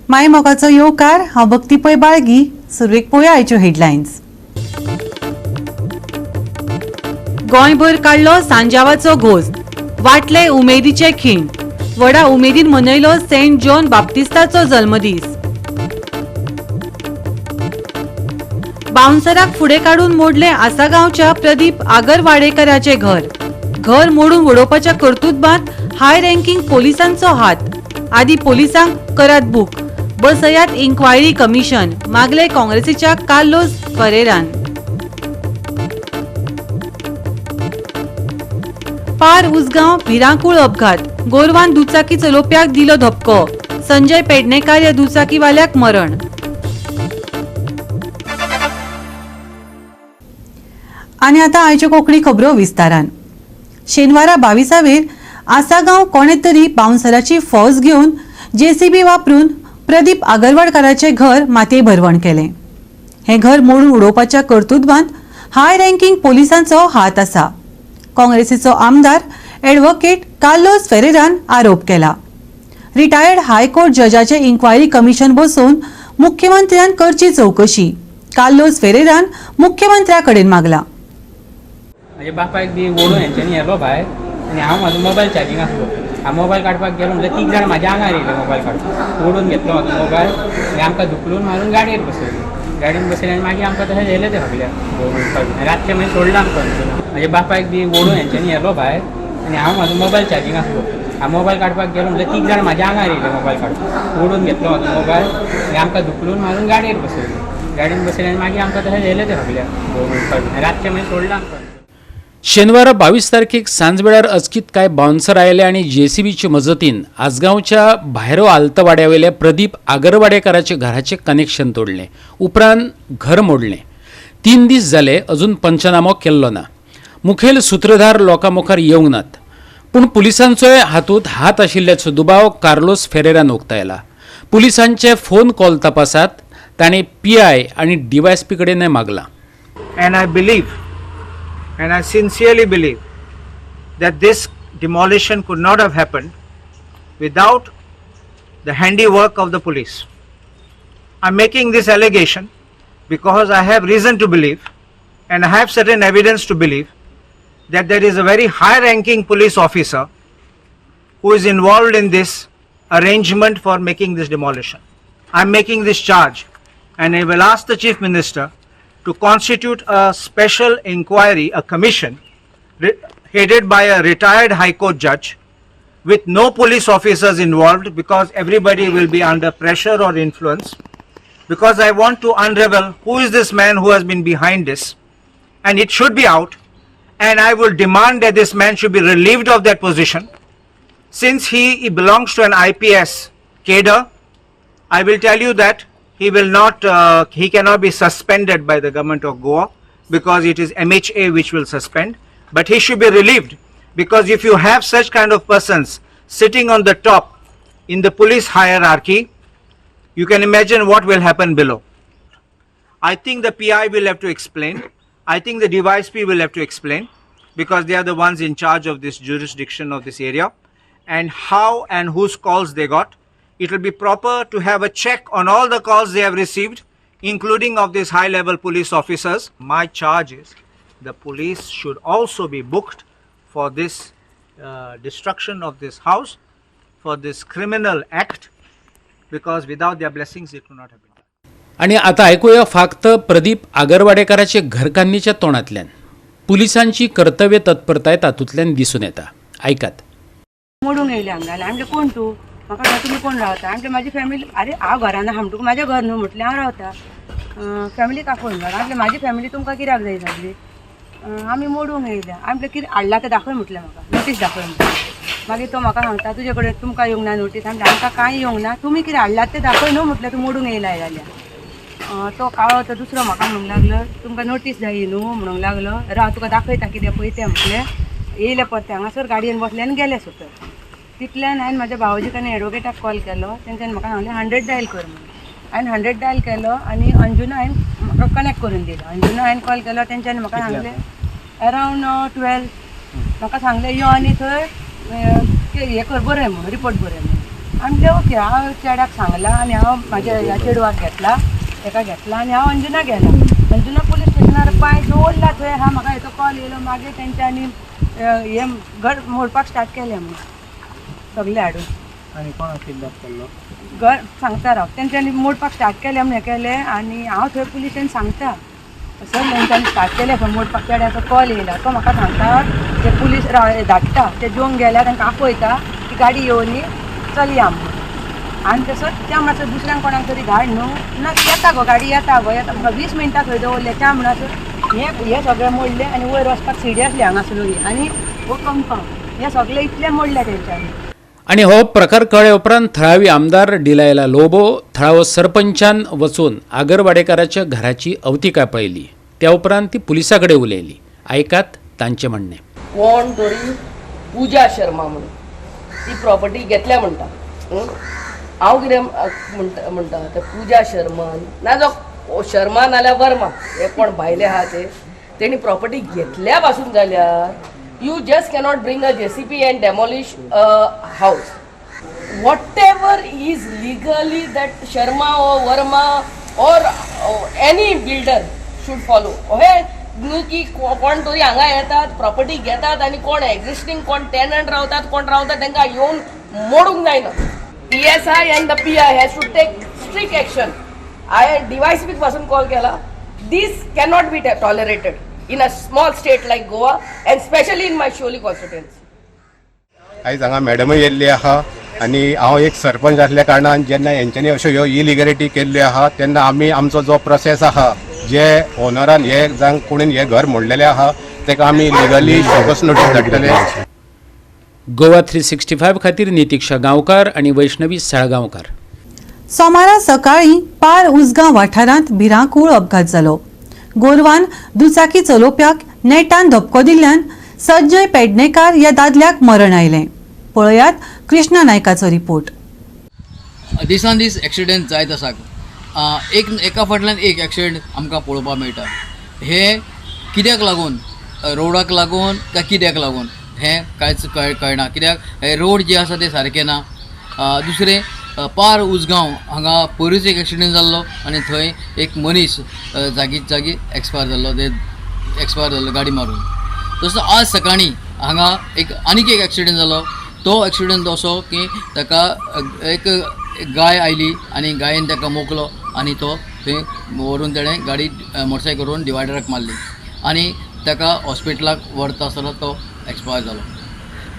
माय मोगाचो येवकार हांव भक्ती पै बाळगी. सुरवेक पळोवया आयच्यो हेडलायन्स. गोंयभर काडलो सांजावाचो घोस, वाटले उमेदीचे खीण. व्हडा उमेदीन मनयलो सेंट जॉन बाप्तिस्ताचो जल्मदीस. बाउन्सराक फुडें काडून मोडले आसागांवच्या प्रदीप आगरवाडेकराचे घर. घर मोडून उडोवपाच्या कर्तुत्वांत हाय रँकिंग पोलिसांचो हात. आदी पोलिसांक करात बूक. बसयात इन्क्वायरी कमिशन, मागले काँग्रेसीच्या कार्लोस फरेरान. पार उसगांव भिरांकूळ अपघात, गोरवान दुचाकी चलोवप्याक दिलो धपको. संजय पेडणेकार ह्या दुचाकीवाल्याक मरण. आनी आतां आयच्यो कोंकणी खबरो विस्तारान. शेनवारा 22 आसागांव कोणे तरी बाउन्सराची फौज घेवन जेसीबी वापरून प्रदीप आगरवाडकाराचे घर मातये भरवण केलें. हें घर मोडून उडोवपाच्या कर्तुत्वांत हाय रँकिंग पोलिसांचो हात आसा. काँग्रेसीचो आमदार एडव्होकेट कार्लोस फेरेरान आरोप केला. रिटायर्ड हायकोर्ट जजाचे इन्क्वायरी कमिशन बसोवन मुख्यमंत्र्यान करची चौकशी. कार्लोस फेरेरान मुख्यमंत्र्या कडेन मागला. म्हणजे बापायक बी ओडून हेंच्यांनी येलो भायर आनी हांव म्हाजो मोबायल चार्जिंग आसलो. हांव मोबायल काडपाक गेलो म्हणल्यार 3 जाण म्हाज्या आंगार येयले मोबायल काडपाक. ओडून घेतलो म्हाजो मोबायल आनी आमकां धुकलून मारून गाडयेर बसयली. गाडयेन बसयले आनी मागीर आमकां तशें येले ते सगळ्या रातचे मागीर सोडला आमकां. म्हाजे बापायक बी ओडून हेंच्यांनी येलो भायर आनी हांव म्हाजो मोबायल चार्जिंग आसलो. हांव मोबायल काडपाक गेलो म्हणल्यार 3 जाण म्हाज्या आंगार येयले मोबायल काडपाक. ओडून घेतलो म्हाजो मोबायल आनी आमकां धुकलून मारून गाडयेर बसयली. गाडयेन बसयले आनी मागीर आमकां तशें येले ते सगळ्या रातचे मागीर सोडला आमकां. शेनवारा 22 तारखेक सांजवेळार अचकीत कांय बाउन्सर आयले आनी जेसीबीचे मजतीन आसगांवच्या भायरो आल्तवाड्यावेल्या प्रदीप आगरवाडेकाराचे घराचें कनेक्शन तोडलें. उपरांत घर मोडलें. 3 दीस जाले अजून पंचनामो केल्लो ना. मुखेल सूत्रधार लोकां मुखार येवंक नात. पूण पुलिसांचोय हातूंत हात आशिल्ल्याचो दुबाव कार्लोस फेरेरान उक्तायला. पुलिसांचे फोन कॉल तपासात ताणें PI आनी DYSP कडेनय मागला. And I believe, and I sincerely believe, that this demolition could not have happened without the handiwork of the police. I'm making this allegation because I have reason to believe, and I have certain evidence to believe, that there is a very high-ranking police officer who is involved in this arrangement for making this demolition. I'm making this charge, and I will ask the Chief Minister to constitute a special inquiry, a commission headed by a retired High Court judge with no police officers involved, because everybody will be under pressure or influence, because I want to unravel who is this man who has been behind this, and it should be out, and I will demand that this man should be relieved of that position. Since he belongs to an IPS cadre, I will tell you that he will not, he cannot be suspended by the government of Goa, because it is MHA which will suspend, but he should be relieved, because if you have such kind of persons sitting on the top in the police hierarchy, you can imagine what will happen below. I think the PI will have to explain. I think the DYSP will have to explain, because they are the ones in charge of this jurisdiction of this area, and how and whose calls they got. It will be proper to have a check on all the calls they have received, including of these high-level police officers. My charge is the police should also be booked for this destruction of this house, for this criminal act, because without their blessings it could not have been done. आणि आता ऐकूया फक्त प्रदीप आगरवाडेकाराचे घरकान्नीच्या तोंडातल्यान. पुलिसांची कर्तव्य तत्परताय तातूंतल्यान दिसून येता. ऐकात. मोडून येयले हांगाले. आमचे कोण तूं? म्हाका सांग तुमी कोण रावता? आमचे म्हाजी फॅमिली. अरे हांव घरान हामटूक म्हाजें घर न्हू म्हटलें हांव रावता. फॅमिली का फोन घाल. आमचे म्हाजी फॅमिली तुमकां कित्याक जाय जाली? आमी मोडूंक येयल्या. आमचे कितें हाडला तें दाखय म्हटलें म्हाका. नोटीस दाखय म्हटलें. मागीर तो म्हाका सांगता तुजे कडेन तुमकां येवंक ना नोटीस. आमकां कांय येवंक ना. तुमी कितें हाडलात तें दाखय न्हू म्हटलें. तूं मोडूंक येयला जाल्यार. तो काळो तो दुसरो म्हाका म्हणूंक लागलो तुमकां नोटीस जायी न्हू म्हणूंक लागलो. राव तुका दाखयता कितें पळय तें म्हटलें. येयले परते हांगासर गाडयेन बसले आनी गेले सुद्दां. तितल्यान हांवें म्हाज्या भावजीक आनी एडवोकेटाक कॉल केलो. तेंच्यांनी म्हाका सांगलें 100 डायल कर म्हणून. हांवें 100 डायल केलो आनी अंजुना हांवें म्हाका कनेक्ट करून दिलो. अंजुना हांवें कॉल केलो. तेंच्यांनी म्हाका सांगलें अरावंड 12 म्हाका सांगलें यो आनी थंय हें कर बरय म्हणून रिपोर्ट बरय म्हणून. आमचे ओके हांव चेड्याक सांगला आनी हांव म्हाज्या ह्या चेडवाक घेतला ताका घेतला आनी हांव अंजुना गेला. अंजुना पुलीस स्टेशनार पांय दवरला थंय हा म्हाका हेचो कॉल येयलो. मागीर तेंच्यांनी हे घर मोडपाक स्टार्ट केलें म्हणून सगळे हाडून आनी कोणाक किडनॅप केल्लो घर सांगता राव तेंच्यांनी मोडपाक स्टार्ट केलें म्हण हें केलें आनी हांव थंय पुलिशेन सांगता सर तेंच्यांनी स्टार्ट केलें खंय मोडपाक चेड्याचो कॉल येयला. तो म्हाका सांगता ते पुलीस धाडटा ते जेवंक गेल्यार तांकां आपयता ती गाडी येवनी चलया म्हणून. आनी तसोच त्या म्हणसर दुसऱ्यांक कोणाक तरी धाड न्हू ना येता गो गाडी येता गो येता म्हाका 20 मिनटां थंय दवरले. त्या म्हणसर हे सगळें मोडलें आनी वयर वचपाक सिरियसली हांगासर आनी हो कंपाउंड हे सगळें इतलें मोडलें तेंच्यांनी. आणि हो प्रकार कळ्ळे उपरांत थळावी आमदार डिलायला लोबो थळावो सरपंचान वचून आगरवाडेकाराच्या घराची अवतिकाय पळयली. त्या उपरांत ती पुलिसा कडेन उलयली. आयकात तांचें म्हणणें. कोण तरी पूजा शर्मा म्हणून ती प्रॉपर्टी घेतल्या म्हणटा. हांव कितें म्हणटा ते पूजा शर्मान ना जो शर्मा नाल्यार वर्मा हे कोण भायले आहा ते तेणी प्रॉपर्टी घेतल्या पासून जाल्यार you just cannot bring a JCB and demolish a house. Whatever is legally that Sharma or Verma or any builder should follow. हे की कोण तरी हांगा येतात प्रॉपर्टी घेतात आनी कोण एक्झिस्टिंग कोण टेनंट रावतात कोण रावतात तांकां येवन मोडूंक जायना. PSI and the PI has to take strict action. I DYCP पासून कॉल केला. This cannot be tolerated in a small state like Goa and especially in my Sholi constituency. आयज हांगा मॅडमय येयल्ली आहा आनी हांव एक सरपंच आसल्या कारणान जेन्ना हेंच्यांनी अश्यो ह्यो इलिगॅलिटी केल्ल्यो आहा तेन्ना आमी आमचो जो प्रोसेस आहा जे ओनरान हे जावं कोणीन हे घर मोडलेलें आहा तेका आमी लिगली बोगस नोटीस धाडटले. गोवा 365 खातीर नितीक्षा गांवकार आणि वैष्णवी साळगांवकार. सोमारा सकाळी पार उसगांव वाठारांत भिरांकूळ अपघात जालो. गोरवान दुचाकी चलोवप्याक नेटान धपको दिल्ल्यान संजय पेडणेकार ह्या दादल्याक मरण आयलें. पळयात कृष्णा नायकाचो रिपोर्ट. दिसान दीस एक्सिडेंट जायत आसा. एका फाटल्यान एक एक्सिडेंट आमकां पळोवपाक मेळटा. हे कित्याक लागून रोडाक लागून काय कित्याक लागून हें कांयच कळना. कित्याक हे रोड जे आसा ते सारके ना. दुसरें पार उसगांव हांगा पयरूच एक एक्सिडेंट जाल्लो आनी थंय एक मनीस जागीच जागी एक्सपायर जाल्लो गाडी मारून. तसो आज सकाळीं हांगा आनीक एक एक्सिडेंट जालो. तो एक्सिडेंट असो की ताका एक गाय आयली आनी गायेन ताका मोकलो आनी तो थंय व्हरून तेणें गाडी मोटरसायकल व्हरून डिवायडराक मारली आनी ताका हॉस्पिटलाक व्हरता आसतना तो एक्सपायर जालो.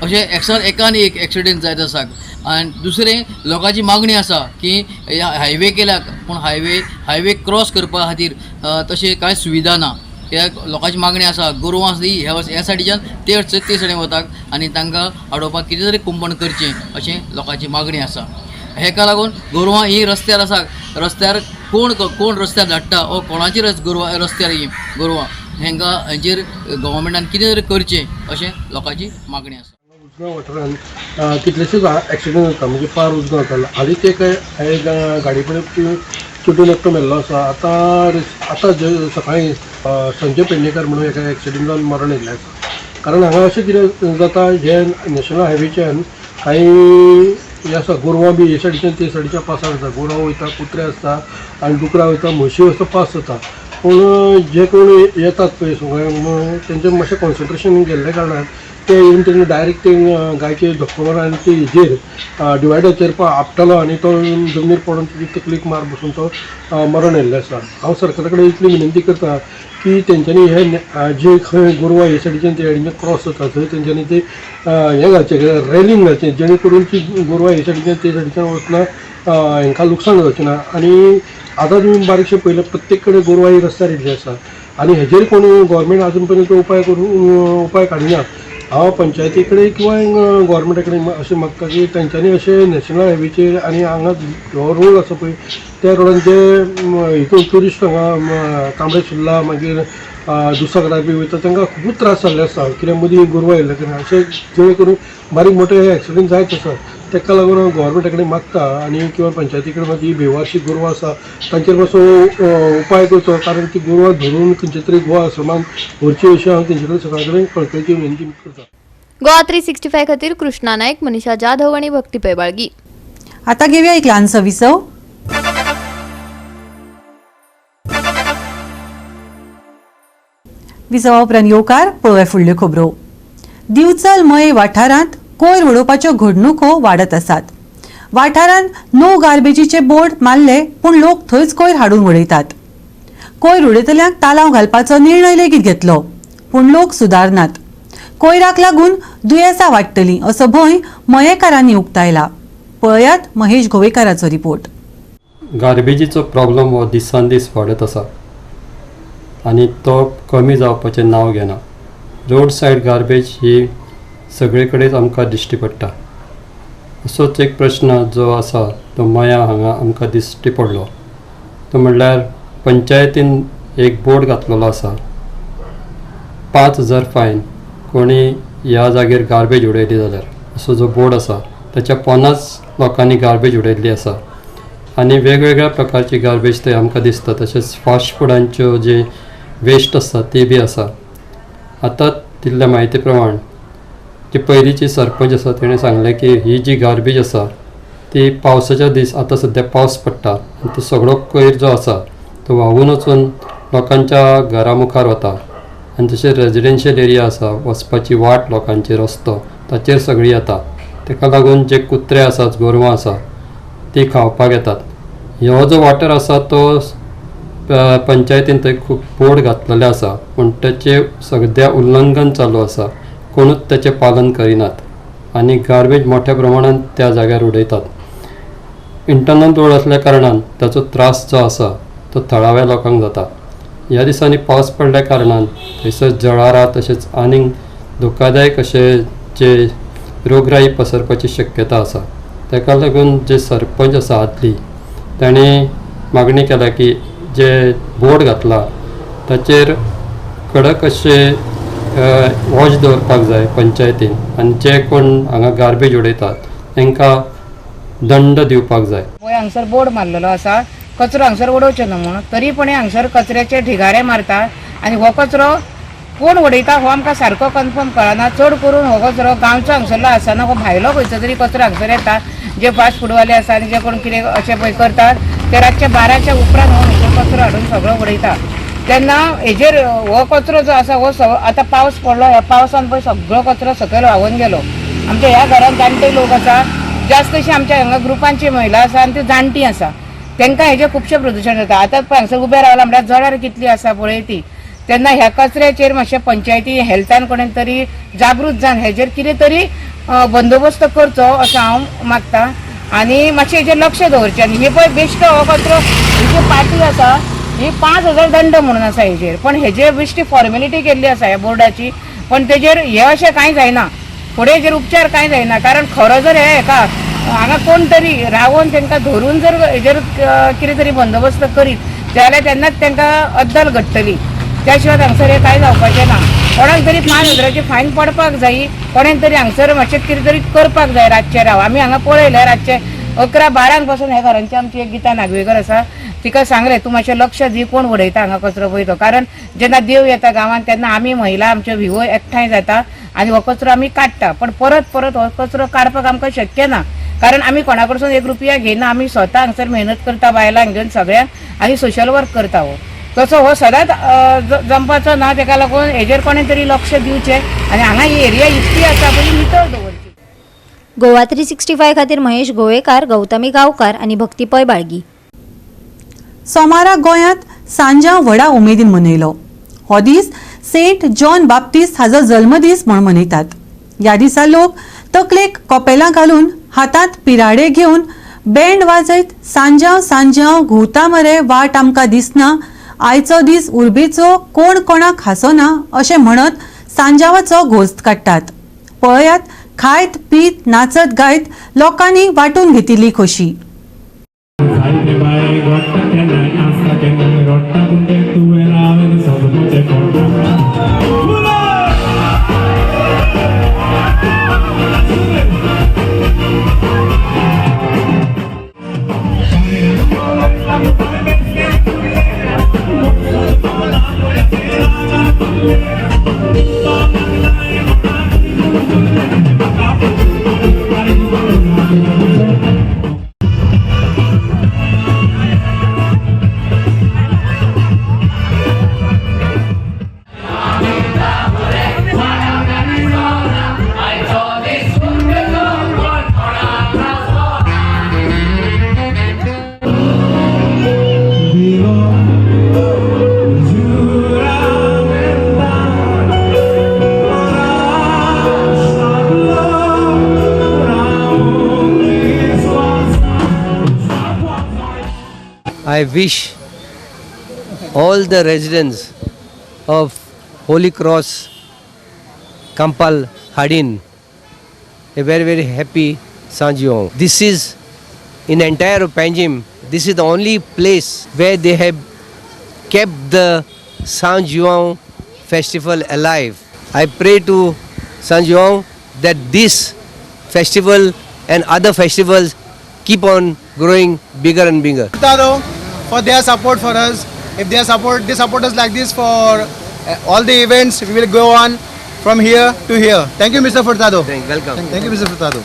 अशें एकान एक एक्सिडेंट जायत आसा. आनी दुसरें लोकांची मागणी आसा की हायवे केल्याक पूण हायवे क्रॉस करपा खातीर तशें कांय सुविधा ना. कित्याक लोकांची मागणी आसा गोरवां ह्या सायडीच्यान ते सायडीन वतात आनी तांकां अडोवपाक कितें तरी कुंपण करचें अशें लोकांची मागणी आसा. हेका लागून गोरवां ही रस्त्यार आसा. रस्त्यार कोण रस्त्यार धाडटा ओ कोणाची रस्त्यार ही गोरवां हेंचेर गव्हर्मेंटान कितें तरी करचें अशें लोकांची मागणी आसा. उसगांव वाठारांत कितलेशेच एक्सिडेंट जाता म्हणजे पार उसगांव जातालो. हालींच एक गाडी कडेन चुटून एकटो मेल्लो आसा. आतां सकाळीं संजय पेडणेकार म्हणून एका एक्सिडेंट जावन मरण येयल्लें आसा. कारण हांगा अशें कितें जाता जे नॅशनल हायवेच्यान कांय हे आसा गोरवां बी हे सायडीच्यान ते सायडीच्या पासार जाता. गोरवां वयता कुत्रे आसता आनी डुकरां वयता म्हशी वचता पास जाता. पूण जे कोण येतात पळय सगळे तेंचें मातशें कॉन्सन्ट्रेशन गेल्ल्या कारणान ते येवन तेणी डायरेक्ट ते गायचे धक्को मारून आनी ते हेजेर डिवायडराचेर आपटलो आनी तो जमनीर पडून तेजी तकलीक मार बसून तो मरण येयल्लें आसा. हांव सरकारा कडेन इतली विनंती करता की तेंच्यांनी हे जे खंय गोरवां हे सायडीच्यान ते सायडीन क्रॉस जाता थंय तेंच्यांनी ते हें घालचें रेलींग घालचें जेणे करून ती गोरवां हे सायडीच्यान ते सायडीच्यान वचना हांकां लुकसाण जावचें ना. आनी आतां तुमी बारीकशें पयलें प्रत्येक कडेन गोरवां ही रस्त्यार येयल्ली आसा आनी हेजेर कोण गोवोरमेंट आजून पर्यंत उपाय काडिना. हांव पंचायती कडेन किंवा गोवोरमेंटा कडेन अशें मागता की तेंच्यांनी अशें नॅशनल हायवेचेर आनी हांगा हो रोड आसा पळय त्या रोडान जे हितून ट्युरिस्ट हांगा तांबडे सुर्ला मागीर दुसऱ्या बी वयता तांकां खूब त्रास जाल्ले आसा. कित्याक मदीं गोरवां येयल्ले कारणान अशें जेणे करून बारीक मोठे एक्सिडेंट जायत आसा. ताका लागून हांव गोवोरमेंटा कडेन मागता आनी किंवा पंचायती कडेन मागीर ही बेवारशी गोरवां आसा तांचेर मातसो उपाय करचो. कारण ती गोरवां धरून खंयचे तरी गोवा आश्रमान व्हरची अशें हांव तेंचे कडेन सगळ्या कडेन कळकळीची विनंती करता. गोवा 365 खातीर कृष्णा नायक, मनीषा जाधव आनी भक्ती पैबाळगी. आता घेऊया एक लहानसं विसव. विसवा उपरांत येवकार पळोवया फुडल्यो खबरो. दिवचल मये वाठारांत कोयर उडोवपाच्यो घडणुको वाडत आसात. वाठारांत नो गार्बेजीचे बोर्ड मारले पूण लोक थंयच कोयर हाडून उडयतात. कोयर उडयतल्यांक तालाव घालपाचो निर्णय लेगीत घेतलो पूण लोक सुदारनात. कोयराक लागून दुयेंसां वाडटलीं असो भंय मयेकारांनी उक्तायला. पळयात महेश गोवेकाराचो रिपोर्ट. गार्बेजीचो प्रॉब्लम हो दिसान दीस वाडत आसा आनी तो कमी जावपाचें नांव घेना. रोड सायड गार्बेज ही सगळे कडेन आमकां दिश्टी पडटा. असोच एक प्रश्न जो आसा तो मया हांगा आमकां दिश्टी पडलो. तो म्हणल्यार पंचायतीन एक बोर्ड घातलेलो आसा, 5,000 फायन कोणी ह्या जागेर गार्बेज उडयली जाल्यार. असो जो बोर्ड आसा ताच्या पोनाच लोकांनी गार्बेज उडयल्ली आसा आनी वेगवेगळ्या प्रकारची गार्बेज थंय आमकां दिसता. तशेंच फास्ट फुडांच्यो जे वेस्ट आसा ती बी आसा. आतां दिल्ल्या म्हायती प्रमाण जी पयलींची सरपंच आसा तिणें सांगलें की ही जी गार्बेज आसा ती पावसाच्या दीस आतां सद्या पावस पडटा आनी तो सगळो कोयर जो आसा तो व्हांवून वचून लोकांच्या घरा मुखार वता आनी तशें रेजिडेन्शियल एरिया आसा, वचपाची वाट लोकांची रस्तो ताचेर सगळी येता. ताका लागून जे कुत्रे आसात, गोरवां आसा ती खावपाक येतात. हो जो वॉटर आसा तो पंचायतीन थंय खूब बोर्ड घातलेले आसा पूण ताचें सद्या उल्लंघन चालू आसा. कोणूच ताचें पालन करिनात आनी गार्बेज मोठ्या प्रमाणांत त्या जाग्यार उडयतात. इंटरनल रोड असल्या कारणान ताचो त्रास जो आसा तो थळाव्या लोकांक जाता. ह्या दिसांनी पावस पडल्या कारणान थंयसर जळारां तशेंच आनीक धोकादायक अशे जे रोगराई पसरपाची शक्यता आसा. ताका लागून जे सरपंच आसा आदली ताणें मागणी केल्या की जे बोर्ड घातला ताचेर कडक अशे वॉच दवरपाक जाय पंचायतीन आनी जे कोण हांगा गार्बेज उडयतात तांकां दंड दिवपाक जाय. पळय हांगसर बोर्ड मारलेलो आसा कचरो हांगसर उडोवचो न्हू म्हणून, तरी पण हांगसर कचऱ्याचे ढिगारे मारता आनी हो कचरो कोण उडयता हो आमकां सारको कन्फर्म कळना. चड करून हो कचरो गांवचो हांगसरलो आसना हो भायलो खंयचो तरी कचरो हांगसर येता. जे फास्ट फूडवाले आसा आनी जे कोण कितें अशें पळय करतात ते रातचे 12च्या उपरांत हो हांगसर कचरो हाडून सगळो उडयता. तेन्ना हेजेर हो कचरो जो आसा हो आतां पावस पडलो, ह्या पावसान पळय सगळो कचरो सकयल व्हांवून गेलो. आमच्या ह्या घरांत जाणटे लोक आसा, जास्त अशी आमच्या हांगा ग्रुपांची महिला आसा आनी ती जाणटी आसा, तांकां हेजें खुबशें प्रदुशण जाता. आतां पळय हांगसर उबें रावला म्हणल्यार जळार कितली आसा पळय ती. तेन्ना ह्या कचऱ्याचेर मातशें पंचायती हेल्थान कोणें तरी जागृत जावन हेजेर कितें तरी बंदोबस्त करचो असो हांव मागतां आनी मातशें हेजेर लक्ष दवरचें. आनी हे पळय बेश्टो हो कचरो ही जी पाटी आसा ही 5,000 दंड म्हणून आसा हेजेर, पण हेजेर बेश्टी फॉर्मेलिटी केल्ली आसा ह्या बोर्डाची, पण तेजेर हे अशें कांय जायना. फुडें हेजेर उपचार कांय जायना. कारण खरो जर हेका हांगा कोण तरी रावून तांकां धरून जर हेजेर कितें तरी बंदोबस्त करीत जाल्यार तेन्नाच तांकां अद्दल घडटली. त्या शिवाय हांगसर हे कांय जावपाचें ना. कोणाक तरी 5,000ची फायन पडपाक जायी, कोणें तरी हांगसर मातशें कितें तरी करपाक जाय. रातचे राव आमी हांगा पळयलें रातचे 11-12 पासून ह्या घरांची आमची एक गीता नागवेकर आसा, तिका सांगलें तूं मातशें लक्ष दी कोण उडयता हांगा कचरो पळय तो. कारण जेन्ना देव येता गांवांत तेन्ना आमी महिला आमच्यो विवो एकठांय जाता आनी हो कचरो आमी काडटा, पण परत परत हो कचरो काडपाक आमकां शक्य ना. कारण आमी कोणा कडसून 1 रुपया घेयना. आमी स्वता हांगसर मेहनत करता बायलांक घेवन सगळ्यांक आनी सोशल वर्क करता. हो तसो हो सदांच जमपाचो ना. ताका लागून हेजेर कोणें तरी लक्ष दिवचें आनी हांगा ही एरिया इतकी आसा पळय नितळ दवरची. गोवा 365 खातीर महेश गोवेकार, गौतमी गांवकार आनी भक्ती पै बाळगी. सोमारा गोंयांत सांजाव व्हडा उमेदीन मनयलो. हो दीस सेंट जॉन बाप्टिस्ट हाचो जल्मदीस म्हूण मनयतात. ह्या दिसा लोक तकलेक कोपेलां घालून हातांत पिराडे घेवन बँड वाजयत सांजाव सांजाव घुंवता मरे वाट आमकां दिसना, आयचो दीस उर्बेचो कोण कोणाक हांसोना अशें म्हणत सांजावाचो घोस्त काडटात. पळयात खायत पीत नाचत गायत लोकांनी वांटून घेतिल्ली खोशी. I wish all the residents of Holy Cross, Kampal, Hadin a very very happy Sanjiong. This is in entire Panjim. This is the only place where they have kept the Sanjiong festival alive. I pray to Sanjiong that this festival and other festivals keep on growing bigger and bigger. For their support for us. If they support us like this for all the events, we will go on from here to here. Thank you, Mr. Furtado. Welcome. Thank you, Mr. Furtado.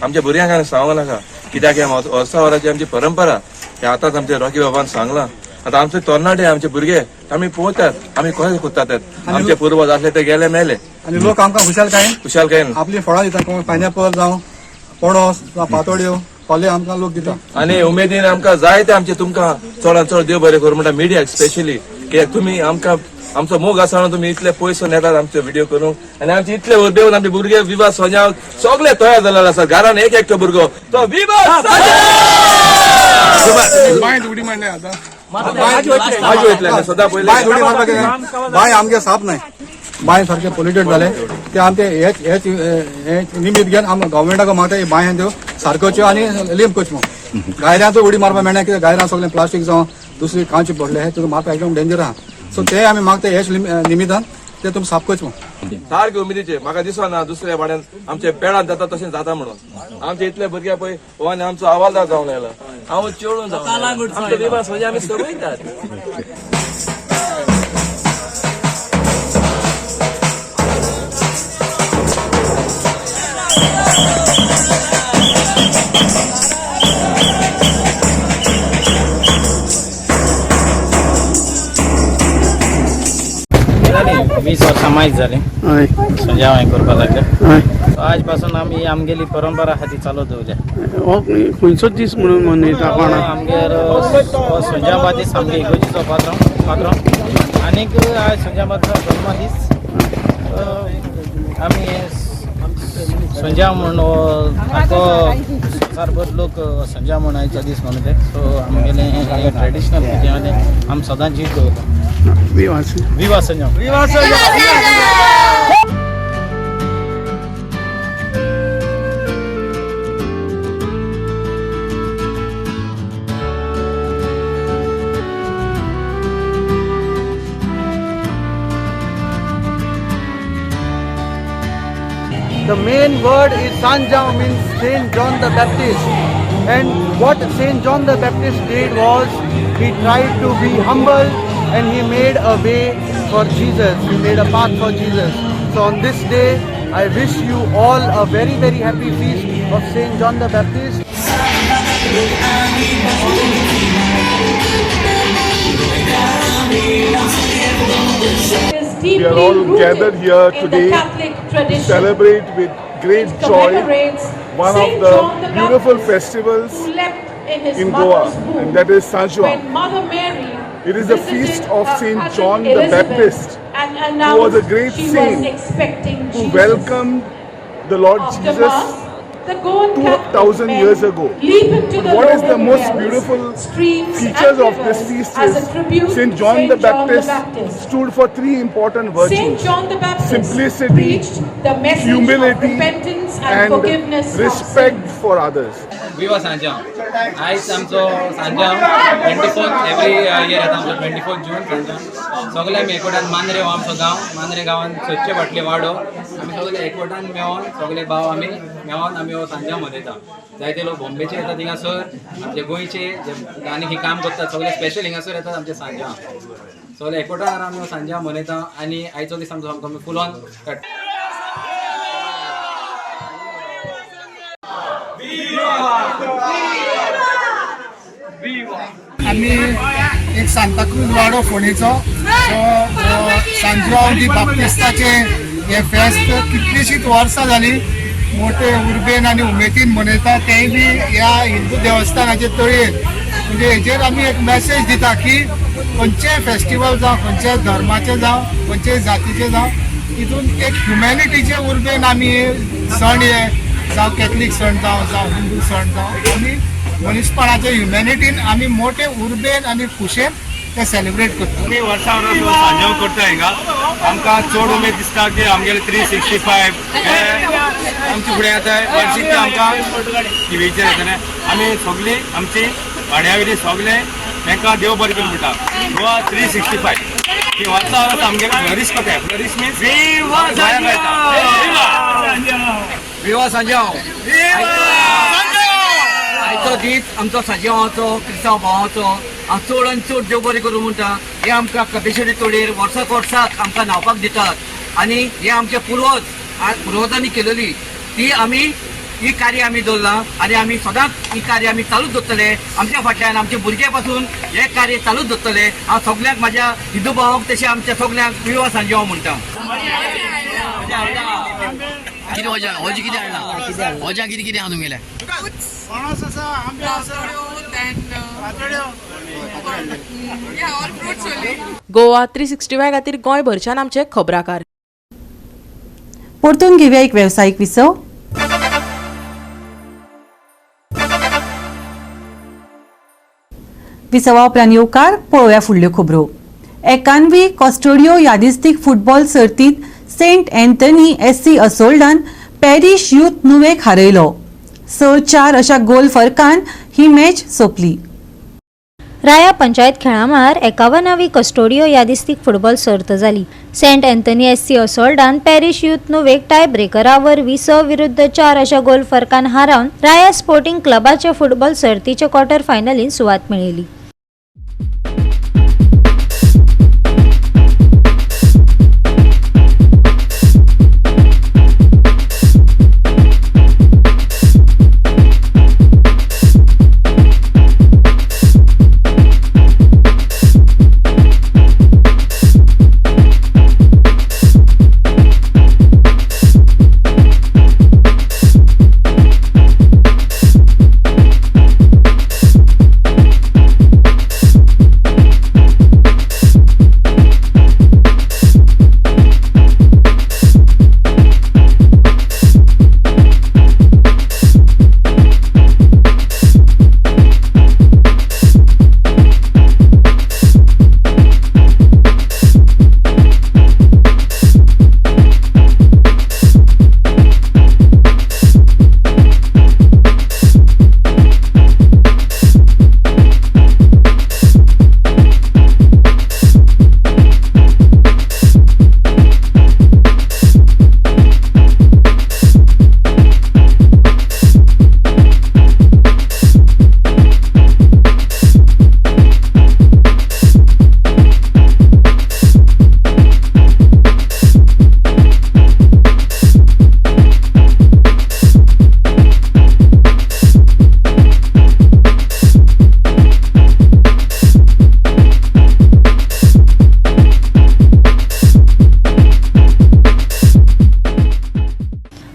आमच्या भुरग्यांक सांगूंक नाका कित्याक वर्सा वराची आमची परंपरा हे आतांच आमच्या रॉकी बाबान सांगला. आता आमचे तरणाटे आमचे भुरगे आमी पळयतात आमी कशें कोत्तात आमचे पूर्वज असले ते गेले मेले आणि लोक आमकां खुशाल काय आपली फळां दितात पायनॅपल जावं पणस जावं पातोड्यो कोले आमकां लोक दितात. आणि उमेदीन आमकां जाय ते आमचे तुमकां चडांत चड देव बरें करूं म्हणटा मिडियाक स्पेशली कित्याक तुमी आमकां आमचो मोग आसा म्हणून तुमी इतले पयसो नेतात आमचे व्हिडिओ करूंक आनी आमचे इतले उर्बेवन आमचे भुरगे विवाह सजावंक सगळे तयार जाल्ले आसा. घरान एक एकटो भुरगो तो विवाह सदां पयले बाय आमगे साप नाही बाय सारखे पोल्युटेड झाले ते आमचे हेच निमित्त घेवन आमकां गव्हर्मेंटाक मागता बांय त्यो सारकोच्यो आनी लिंप कोच्यो गायऱ्यांचो उडी मारपाक मेळना कित्याक गायरां सगळें प्लास्टीक जावं दुसरी कांची पडले हे तुका मारपाक एकदम डेंजर आहा. सो ते आमी मागता हेच निमित्तान ते तुमी साफ कोच सारखे उमेदीचे म्हाका दिसना दुसऱ्या वाड्यान आमचे पेडांत जाता तशें जाता म्हणून आमचे इतले भुरगे पळय हो आनी आमचो हवालदार जावंक लागला हांव चेडून जावं आमचे विवाह सजा आमी सगळयतात. वीस वर्सां माहीत जाली सजाव हें करपा लागले. आज पासून आमी आमगेली परंपरा आहा ती चालू दवरल्या. खंयचो दीस म्हणून मनयता आमगेर संजाबा दीस आमगे इगोजीचो पात्र आनीक आज संजाबाचो जल्म दीस आमी संजाव म्हणून आखो संवसारभर लोक संजाव म्हणून आयचो दीस म्हणून ते. सो आमगेले ट्रेडिशनल हेजेमध्ये आमी सदांच जीत दवरता. विवाह संजाव. The main word is Sanjao, means Saint John the Baptist. And what Saint John the Baptist did was he tried to be humble and he made a way for Jesus. He made a path for Jesus. So on this day, I wish you all a very very happy feast of Saint John the Baptist. We are all gathered here today to celebrate with great joy one of the beautiful festivals in Goa, and that is Sanjuang. It is the feast of Saint John the Baptist, who was a great saint who welcomed the Lord Jesus 2,000 years ago. But what is the most beautiful features of this feast is Saint John the Baptist stood for three important virtues: simplicity, humility, and respect for others. विवाह सांजाव आयज आमचो Sanjao 24th every year येता आमचो 24th जून सांजाव सगळे आमी एकवटान मांद्रे हो आमचो गांव मांद्रे गांवान 700 फाटले वाडो आमी सगळे एकवटान मेळोन सगळे भाव आमी मेळोन आमी हो सांजाव मनयता. जायते लोक बॉम्बेचे येतात हिंगासर, आमचे गोंयचे जे आनी ही काम करतात सगळे स्पेशल हिंगासर येतात आमचे सांजाव. सगळे एकवटान आमी हो सांजाव मनयता आनी आयचो दीस आमचो सामको फुल ऑन आम्ही एक सांताक्रूज वाडो फोंडेचो सांजराव दी बाप्तिस्ताचे हे फेस्त कितलीशींच वर्सां जाली मोठे उर्बेन आनी उमेदीन मनयता. तेय बी ह्या हिंदू देवस्थानाचे तळयेर. म्हणजे हेजेर आमी एक मॅसेज दिता की खंयचेय फेस्टिवल जावं, खंयच्याय धर्माचे जावं, खंयच्याय जातीचे जावं, तितून एक ह्युमॅनिटीचे उर्बेन आमी सण हे जावं कॅथलीक सण जावं हिंदू सण जावं, आमी मनीसपणाचे ह्युमॅनिटीन आमी मोठे उर्बेन आनी खुशेन ते सेलिब्रेट करता. आमी वर्सां वर्स सांजाव करता हिंगा. आमकां चड उमेद दिसता की आमगेले 365 हे आमचे फुडें येता. वर्षीक आमकां टिवीचेर येतले. आमी सगळीं आमची वाड्यावयली सगळे तांकां देव बरें करून म्हणटा. गोवा 365 ही वर्सां वर्स आमगेले फ्लरीश कोता. फ्लरीश मीन्स विवा सांजाव. आयचो दीस आमचो सांजावाचो क्रिस्तांव भावाचो हांव चड आनी चड देव बरें करूं म्हणटा. हे आमकां कपेश्वरी तोडेर वर्साक वर्साक आमकां न्हांवपाक दितात आनी हे आमचे पुर्वजांनी केलेली ती आमी ही कार्य आमी दवरला आनी आमी सदांच ही कार्य आमी चालूच दवरतले. आमच्या फाटल्यान आमचे भुरगे पासून हे कार्य चालूच दवरतले. हांव सगळ्यांक म्हाज्या हिंदू भावाक तशें आमच्या सगळ्यांक विवा सांजाव म्हणटा. कितें वजा वजी कितें हाडला वजा कितें कितें हाडून गेल्या गोवा 365 खातीर गोंयभरच्यान आमचे खबराकार. परतून घेवया एक वेवसायीक विसव. विसवा उपरांत येवकार पळोवया फुडल्यो खबरो. 91वी कॉस्टोडियो यादिस्तीक फुटबॉल सर्तीत सेंट एंथनी SC असोल्डान पॅरिश यूथ नुवेक हारयलो. 6-4 अशा गोल फरकान ही मॅच सोंपली. राया पंचायत खेळामार 51वी कस्टोडियो यादिस्तीक फुटबॉल सर्त जाली. सेंट एंथनी SC असोल्डान पॅरिश यूथ नुवेक टाय ब्रेकरावर 20-4 अशा गोल फरकान हारावन राया स्पोर्टिंग क्लबाच्या फुटबॉल सर्तीच्या क्वार्टर फायनलीन सुवात मेळयली.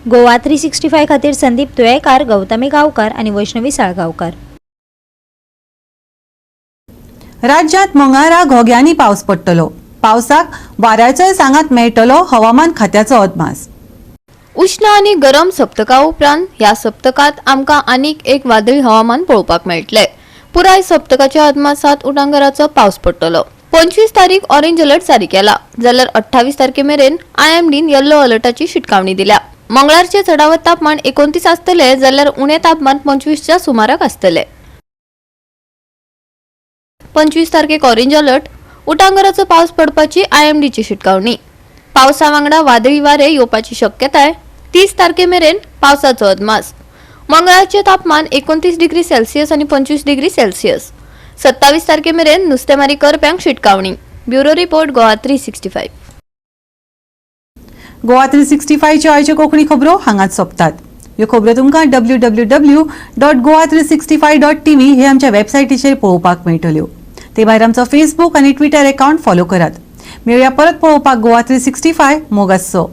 गोवा 365 खातीर संदीप तुयेकार, गौतमी गांवकार आनी वैष्णवी साळगांवकार. राज्यांत मंगळारा घोग्यांनी पावस पडटलो. पावसाक वाऱ्याचोय सांगात मेळटलो हवामान खात्याचो अदमास. उष्ण आणि गरम सप्तका उपरांत ह्या सप्तकात आमकां आनीक एक वादळी हवामान पळोवपाक मेळटले. पुराय सप्तकाच्या अदमासात उटंगराचो पावस पडटलो. 25 तारीख ऑरेंज अलर्ट जारी केला जाल्यार 28 तारखेमेरेन IMDन येल्लो अलर्टाची शिटकावणी दिल्या. मंगळारचे चडावत तापमान 29 आसतले जाल्यार उणे तापमान 25च्या सुमाराक आसतले. 25 तारखेक ऑरेंज अलर्ट, उटंगराचो पावस पडपाची IMDची शिटकावणी. पावसा वांगडा वादळी वारे येवपाची शक्यताय. 30 तारखे मेरेन पावसाचो अदमास. मंगळारचे तापमान 29 डिग्री सेल्सियस आणि 25 डिग्री सेल्सियस. 27 तारखे मेरेन नुस्तेमारी करप्यांक शिटकावणी. Bureau report Goa 365. गोवा 365 च्यो आयच्यो कोंकणी खबरो हांगाच सोंपतात. ह्यो खबरो तुमकां www.goa365.tv हे आमच्या वेबसायटीचेर पळोवपाक मेळटल्यो. ते भायर आमचो फेसबूक आनी ट्विटर अकाउंट फॉलो करात. मेळुया परत पळोवपाक गोवा 365 मोग आसचो.